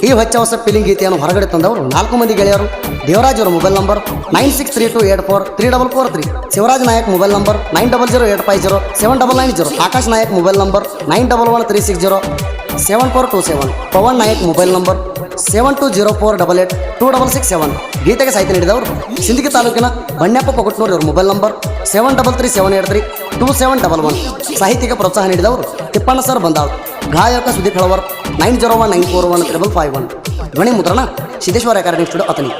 ಈ ಹೊಚ್ಚ ಹೊಸ ಫಿಲಿಂಗ್ ಗೀತೆಯನ್ನು ಹೊರಗಡೆ ತಂದವರು 4 ಮಂದಿ ಗೆಳೆಯರು. ದೇವರಾಜ್ ಅವರ mobile number 9632843443. Shivaraj Nayak mobile number 9008507990. Akash Nayak mobile number 9113607427. Pavan Nayak mobile number 7204882667. ಗೀತೆಗೆ ಸಾಹಿತ್ಯ ನೀಡಿದವರು ಸಿಂದಗಿ ತಾಲೂಕಿನ ಬಣ್ಯಪ್ಪ ಕೊಗಟ್ನೂರ್ ಅವರ ಮೊಬೈಲ್ ನಂಬರ್ 7337832711. ಸಾಹಿತ್ಯಕ್ಕೆ ಪ್ರೋತ್ಸಾಹ ನೀಡಿದವರು ತಿಪ್ಪಣ್ಣ ಸರ್ ಬಂದಾಳ್. ಗಾಯಕ ಸುದೀಪ್ ಹಳವರ್ 9019415551. ಧ್ವನಿ ಮುದ್ರಣ ಸಿದ್ದೇಶ್ವರ ರೆಕಾರ್ಡಿಂಗ್ ಸ್ಟುಡಿಯೋ ಅತನಿ.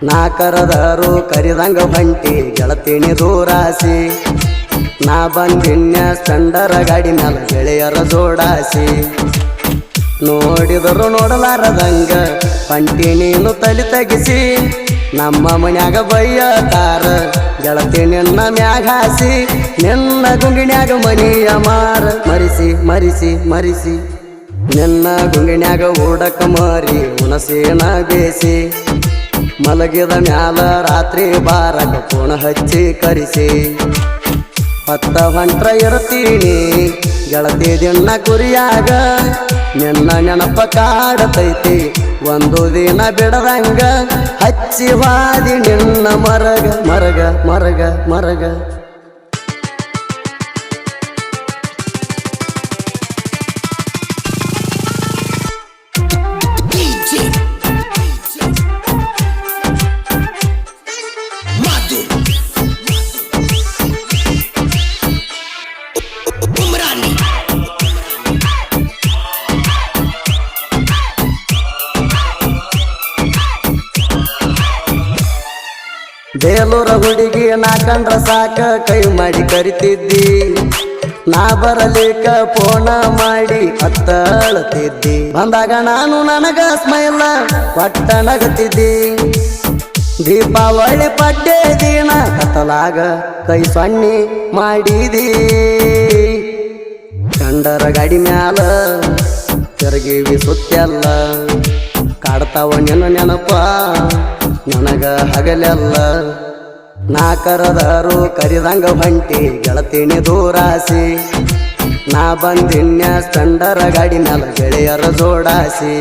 ನಾ ಕರದರು ಕರಿದಂಗ ಬಂಟಿ ಗೆಳತಿಣಿ ದೂರಾಸಿ. ನಾ ಬಂದಿನ್ಯ ಸ್ಪೆಂಡರ ಗಾಡಿ ಮ್ಯಾಲ ಗೆಳೆಯರ ಜೋಡಾಸಿ. ನೋಡಿದರು ನೋಡಲಾರದಂಗ ಬಂಟಿ ನೀನು ತಲೆ ತಗಿಸಿ. ನಮ್ಮ ಮನ್ಯಾಗ ಬೈಯತಾರ ಗೆಳತಿ ನಿನ್ನ ಮ್ಯಾಗಾಸಿ. ನಿನ್ನ ಗುಂಗಿಣ್ಯಾಗ ಮನಿಯ ಮರಿಸಿ ಮರಿಸಿ ಮರಿಸಿ. ನಿನ್ನ ಗುಂಗಿಣ್ಯಾಗ ಊಡಕ ಮಾರಿ ಹುಣಸೇನ ಬೇಸಿ. ಮಲಗಿದ ಮ್ಯಾಲ ರಾತ್ರಿ ಬಾರಕ ಪುಣ ಹಚ್ಚಿ ಕರಿಸಿ. ಹೊತ್ತ ಹೊಂಟ್ರ ಇರ್ತೀನಿ ಗೆಳತಿ ದಿನ ಕುರಿಯಾಗ. ನಿನ್ನ ನೆನಪ ಕಾಡತೈತಿ ಒಂದು ದಿನ ಬಿಡದಂಗ. ಹಚ್ಚಿ ವಾದಿ ನಿನ್ನ ಮರಗ ಮರಗ ಮರಗ ಮರಗ. ಬೇಲೂರ ಹುಡುಗಿ ನಾ ಕಂಡ್ರ ಸಾಕ ಕೈ ಮಾಡಿ ಕರಿತಿದ್ದಿ. ನಾ ಬರಲಿಕ್ಕ ಫೋನ ಮಾಡಿ ಅತ್ತಳತಿದ್ದಿ. ಬಂದಾಗ ನಾನು ನನಗ ಸ್ಮೈಲ ಪಟ್ಟ ನಗತಿದ್ದಿ. ದೀಪಾವಳಿ ಪಡ್ಡೆ ದಿನ ಕತ್ತಲಾಗ ಕೈ ಸೊನ್ನಿ ಮಾಡಿದಿ. ಕಂಡರ ಗಾಡಿ ಮ್ಯಾಲ ತಿರುಗಿವಿ ಸುತ್ತೆಲ್ಲ. ಕಾಡ್ತಾವ ನಿನ್ನ ನೆನಪ ನನಗ ಹಗಲೆಲ್ಲ. ನಾ ಕರದರು ಕರಿದಂಗ ಬಂಟಿ ಗೆಳತಿಣಿ ದೂರಾಸಿ. ನಾ ಬಂದಿನ್ಯ ಸ್ಪೆಂಡರ ಗಾಡಿ ಮ್ಯಾಲ ಗೆಳೆಯರ ಜೋಡಾಸಿ.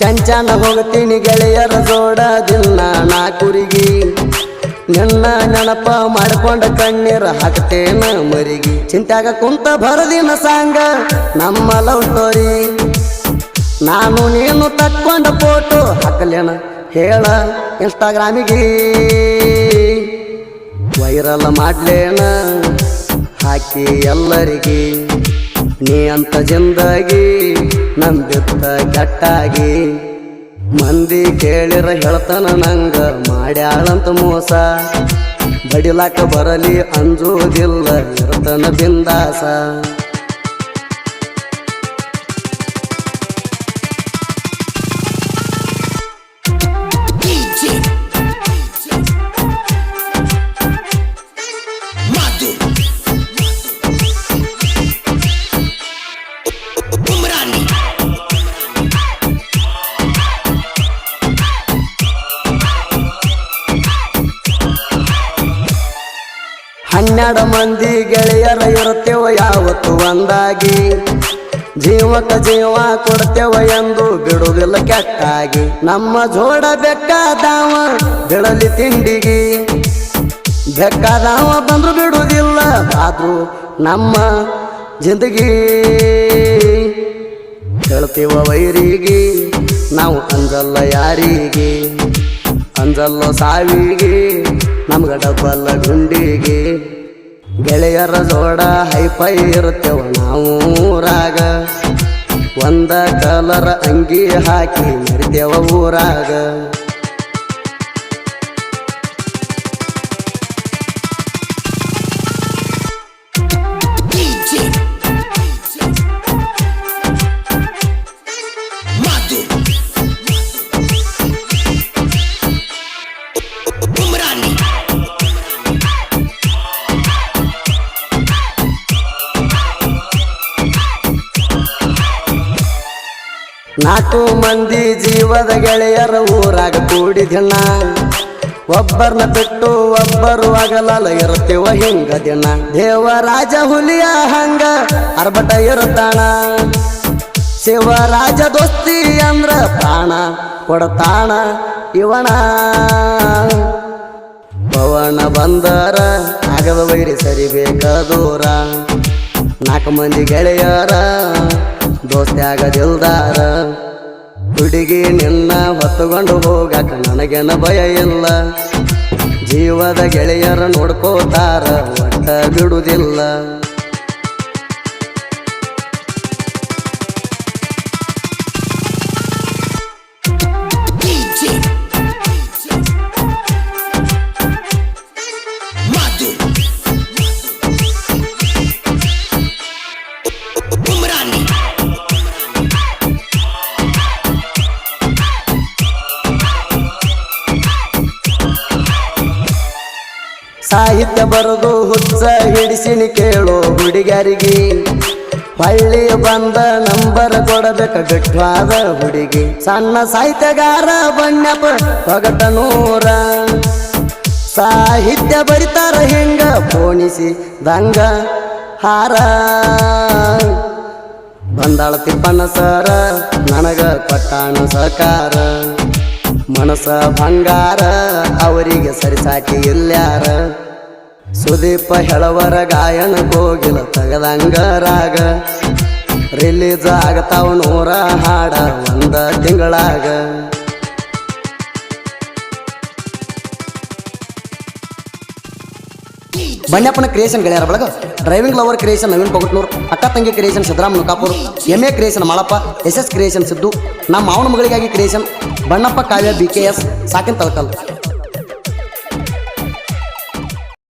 ಚಂಚನ ಹೋಗ್ತೀನಿ ಗೆಳೆಯರ ಜೋಡ ದಿನ ನಾ ಕುರಿಗಿ. ನಿನ್ನ ನೆನಪ ಮಾಡ್ಕೊಂಡ ಕಣ್ಣೀರ ಹಾಕ್ತೇನ ಮರಿಗಿ. ಚಿಂತ್ಯಾಗ ಕುಂತ ಬರದಿನ ಸಾಂಗ ನಮ್ಮ ಲವ್ ಸ್ಟೋರಿ. ನಾನು ನೀನು ತಕ್ಕೊಂಡ ಫೋಟೋ ಹಾಕಲೇನ ಹೇಳ ಇನ್ಸ್ಟಾಗ್ರಾಮಿಗೆ. ವೈರಲ್ ಮಾಡ್ಲೇನ ಹಾಕಿ ಎಲ್ಲರಿಗೆ. ನೀ ಅಂತ ಜಿಂದಾಗಿ ನಂಬಿತ್ತ ಕೆಟ್ಟಾಗಿ. ಮಂದಿ ಕೇಳಿರ ಹೇಳ್ತಾನ ನಂಗ ಮಾಡ್ಯಾಳಂತ ಮೋಸ. ಬಡಿಲಾಕ ಬರಲಿ ಅಂಜುವುದಿಲ್ಲ ಇರ್ತನ ಬಿಂದಾಸ. ಹನ್ನೆರಡು ಮಂದಿ ಗೆಳೆಯರ ಇರುತ್ತೇವ ಯಾವತ್ತು ಒಂದಾಗಿ. ಜೀವಕ ಜೀವ ಕೊಡ್ತೇವ ಎಂದು ಬಿಡುವುದಿಲ್ಲ ಕೆಟ್ಟಾಗಿ. ನಮ್ಮ ಜೋಡ ಬೆಕ್ಕಾದವ ಬಿಡಲಿ ತಿಂಡಿಗಿ. ಬೆಕ್ಕಾದವ ಬಂದ್ರು ಬಿಡುವುದಿಲ್ಲ ಆದ್ರೂ ನಮ್ಮ ಜಿಂದಗಿ. ಹೇಳ್ತೀವ ವೈರಿಗೆ ನಾವು ಅಂಜಲ್ಲ ಯಾರಿಗೆ. ಅಂಜಲ್ಲ ಸಾವಿಗೆ ನಮ್ಗ ಡಬ್ಬಲ್ಲ ಗುಂಡಿಗೆ. ಗೆಳೆಯರ ಜೋಡ ಹೈಫೈ ಇರ್ತೇವ ನಾವು ಊರಾಗ ಒಂದ ಕಲರ್ ಅಂಗಿ ಹಾಕಿ ಮರಿತೇವ ಊರಾಗ ನಾಲ್ಕು ಮಂದಿ ಜೀವದ ಗೆಳೆಯರ ಊರಾಗ ಕೂಡಿದಿನ ಒಬ್ಬರನ್ನ ಬಿಟ್ಟು ಒಬ್ಬರು ಆಗಲಲ್ಲ ಇರ್ತೇವ ಹಿಂಗ ದಿನ ದೇವರಾಜ ಹುಲಿಯ ಹಂಗ ಅರ್ಬಟ ಇರುತ್ತಾನ ಶಿವರಾಜ ದೋಸ್ತಿ ಅಂದ್ರ ಪ್ರಾಣ ಕೊಡತಾಣ ಇವಣ ಪವನ ಬಂದರ ಆಗದ ವೈರಿ ಸರಿಬೇಕ ದೂರ ನಾಲ್ಕು ಮಂದಿ ಗೆಳೆಯರ ದೋಸ್ತಿ ಆಗದಿಲ್ದಾರ ಹುಡುಗಿ ನಿನ್ನ ಹೊತ್ತುಕೊಂಡು ಹೋಗಾಕ ನನಗೇನ ಭಯ ಇಲ್ಲ ಜೀವದ ಗೆಳೆಯರ ನೋಡ್ಕೋತಾರ ಒಟ್ಟ ಬಿಡುವುದಿಲ್ಲ ಸಾಹಿತ್ಯ ಬರೆದು ಹುಚ್ಚ ಹಿಡಿಸಿನಿ ಕೇಳೋ ಹುಡುಗ್ಯಾರಿಗೆ ಹಳ್ಳಿ ಬಂದ ನಂಬರ್ ಕೊಡಬೇಕ ಗಟ್ವಾದ ಹುಡುಗಿ ಸಣ್ಣ ಸಾಹಿತ್ಯಗಾರ ಬಣ್ಣಪ್ಪ ಹೊಗಟ ನೂರ ಸಾಹಿತ್ಯ ಬರಿತಾರ ಹೆಂಗ ಪೋಣಿಸಿ ದಂಗ ಹಾರ ಬಂದಾಳ ತಿಪ್ಪಣ್ಣ ಸರ ನನಗ ಕೊಟ್ಟಾಣ ಸಕಾರ ಮನಸ ಬಂಗಾರ ಅವರಿಗೆ ಸರಿಸಾಟಿ ಇಲ್ಯಾರ ಸುದೀಪ ಹೆಳವರ ಗಾಯನ ಕೋಗಿಲ ತಗದಂಗರಾಗ ರಿಲೀಸ್ ಆಗತಾವ 100 ಹಾಡ ಒಂದ ತಿಂಗಳಾಗ ಬಣ್ಣಪ್ಪನ ಕ್ರಿಯೇಷನ್ ಗೆಳೆಯರ ಬಳಗ driving lover creation Naveen Pogatnur ಅಕ್ಕ ತಂಗಿ creation Siddaram Nukapur MA creation Malappa SS creation Siddu ನಮ್ಮ ಮಾವನ ಮಗಳಿಗಾಗಿ ಕ್ರಿಯೇಷನ್ ಬಣ್ಣಪ್ಪ ಕಾವ್ಯ BKS ಸಾಕಿನ್ ತಲಕಲ್